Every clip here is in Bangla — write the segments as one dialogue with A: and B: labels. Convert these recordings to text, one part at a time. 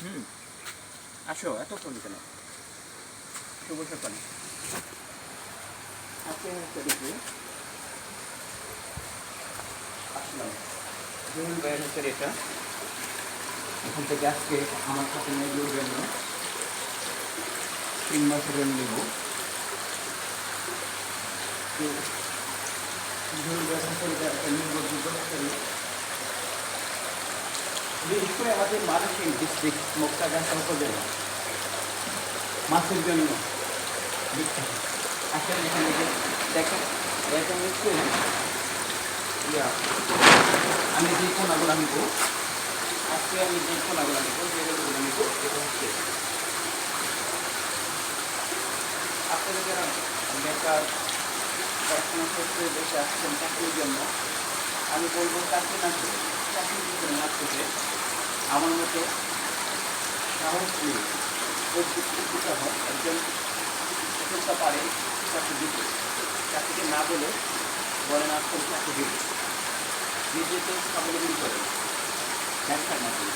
A: হুম, আসো এতক্ষণ কেন? শুভ সকালে। আজকে হচ্ছে দেখি আসলাম জরুরি বাইরে হচ্ছে এটা এখান থেকে আজকে আমার সাথে মেয়েগুলোর জন্য 3 বছরের নেব। জরুরি বাইরে হচ্ছে এটা একটা নির্ভরযোগ্য হচ্ছে বিশেষ করে আমাদের মানসিক ডিস্ট্রিক্ট মুক্তাগাছা উপজেলা মাছের জন্য বিখ্যাত। আসলে এখানে যে দেখেন এটা হচ্ছে ইয়া আমি যে কোনাগুলো নিব আজকে আমি যে কোনাগুলো নিব যেগুলো নিব এটা হচ্ছে আপনাদের যারা বেকার পড়াশোনা ক্ষেত্রে দেশে আসছেন চাকরির জন্য আমি বলবো চাকরি না করে চাকরির জন্য না থেকে আমার মতো সাহস নিয়ে প্রযুক্তিটা হয় একজন চেষ্টা পারে চাকরি দিতে চাকরিকে না বলে বলেন আসলে চাকরি দিতে নিজেকে স্বাবলম্বী করে ব্যবসার মাধ্যমে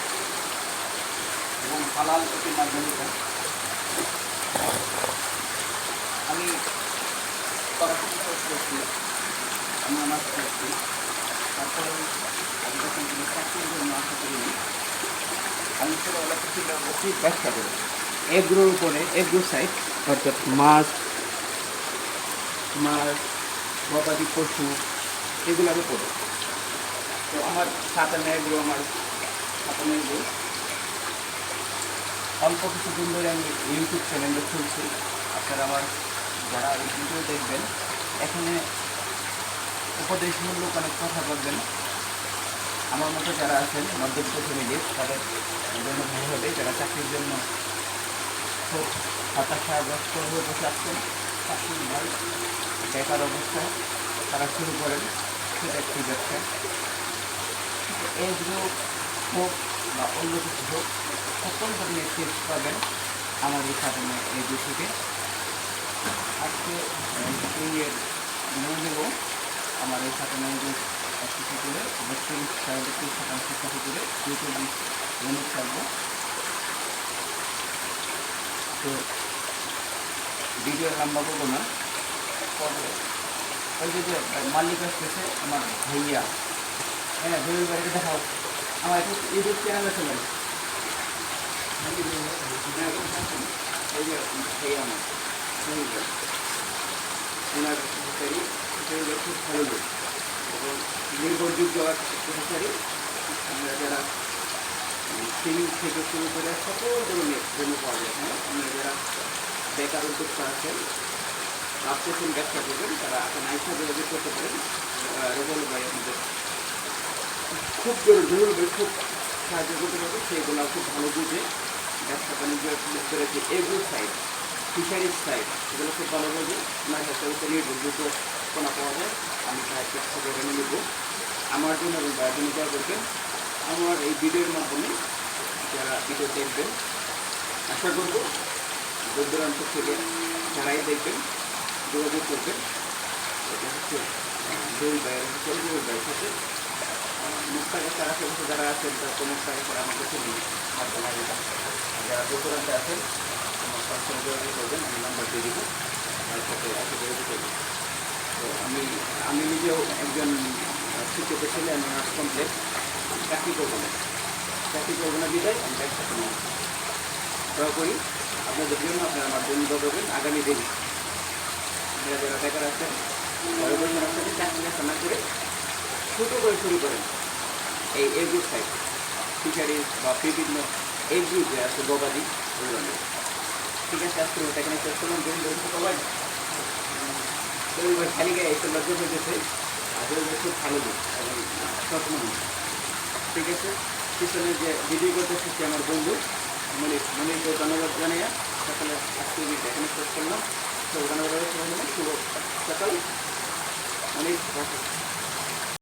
A: এবং হালাল এটির মাধ্যমে আমি পড়াশোনা করছি, আমি অনার্স করছি। তারপরে আমি যখন কোনো চাকরির জন্য আশা করিনি আমি ছোটোবেলা থেকে বসে ব্যবসা করি এগ্রোর উপরে এগ্রো সাইড অর্থাৎ মাছ মাছ গবাদি পশু এগুলো আমি করি। তো আমার সাতান্ন এগ্রো আমার সাতান্ন এগ্রো অল্প কিছুদিন ধরে আমি ইউটিউব চ্যানেলে খুলছি। আপনারা আমার যারা এই ভিডিও দেখবেন এখানে উপদেশমূলক অনেক কথা বলবেন। আমার মতো যারা আছেন মধ্যবিত্ত ফ্যামিলি তাদের জন্য ভালো হবে, যারা চাকরির জন্য খুব হতাশাগ্রস্ত হয়ে বসে আসছেন, চাকরির ভয় বেকার অবস্থায় তারা শুরু করেন সেটা একটি ব্যবসা। এগুলো হোক বা অন্য কিছু হোক সকল ধরনের টিপস পাবেন আমার এই সাধারণ এগুলো থেকে। আজকে এই নিয়ে নেব আমার এই সাধারণ এগুলো 80 করে 32-33% কপি করে 220 ইউনিট থাকবো। তো ভিডিও লম্বা করবো না, ওই যে মালিক আসতেছে আমার ভাইয়া, হ্যাঁ জরুরি বাড়িতে দেখাও আমার একটু ইউটিউব চ্যানেলে চলে এই যে ভাইয়া আমার ওনার সেক্রেটারি খুব ভালো লোক এবং নির্ভরযোগ্য সেক্রেটারি। আমরা যারা সিং থেকে শুরু করে সকল ধরনের জন্য পাওয়া যায়। হ্যাঁ আপনারা যারা বেকার উদ্যোক্তা আছেন ভাবতেছেন ব্যবসা করবেন তারা এখন আইসা যোগাযোগ করতে পারেন। রুবেল ভাই আমাদের খুব জরুরি ভাই খুব সাহায্য করতে পারবে, সেইগুলো খুব ভালো বুঝে ব্যবসা বাণিজ্য করেছে। এগ্রো সাইড ফিশারিজ সাইড এগুলো খুব ভালো বোঝে। আমার কাছে নির্ভরযোগ্য কোনা পাওয়া যায়। আমি সাহায্য করে নেব আমার জন্য এবং ভাইয়ের জন্য যা করবেন। আমার এই ভিডিওর মাধ্যমে যারা ভিডিও দেখবেন আশা করব দূর দূরান্ত থেকে যারাই দেখবেন যোগাযোগ করবেন। এটা হচ্ছে জরুরি ভাইয়ের জরুরি ভাইয়ের সাথে মুক্তাগাছার আশেপাশে যারা আছেন তারা তো মুক্তাগাছার আমার কাছে নিয়ে হাত লাগে। যারা দূর দূরান্তে আছেন আমার সবসময় যোগাযোগ করবেন, আমি নাম্বার দিয়ে দিব, তার সাথে এসে যোগাযোগ করবেন। তো আমি নিজেও একজন শিক্ষিত ছেলে, আমি আর্টস কমপ্লেক্স চাকরি করবো না বিদায় আমি ব্যবসা করবো। দয়া করি আপনাদের জন্য আপনারা আমার জন্য করবেন আগামী দিন। আপনারা যারা বেকার আছেন ঘরে বসে আপনাদের চাকরি কাজ না করে ছোটো করে শুরু করেন এই এগ্রো সাইড ফিশারিজ বা বিভিন্ন এগ্রো যে আছে গবাদি ওগুলো। ঠিক আছে, আজকে ওটা এখানে শেষ করলাম। সবাই খালি গায়ে একটু লজ্জা হয়েছে আর খুব ভালো দিন এবং স্বপ্ন। ঠিক আছে, পিছনে যে ভিডিও করতে এসেছে আমার বন্ধু মনিরকে ধন্যবাদ জানাইয়া সকালে আজকে এখানে শেষ করলাম। তো ধন্যবাদ শুভ সকাল মনির।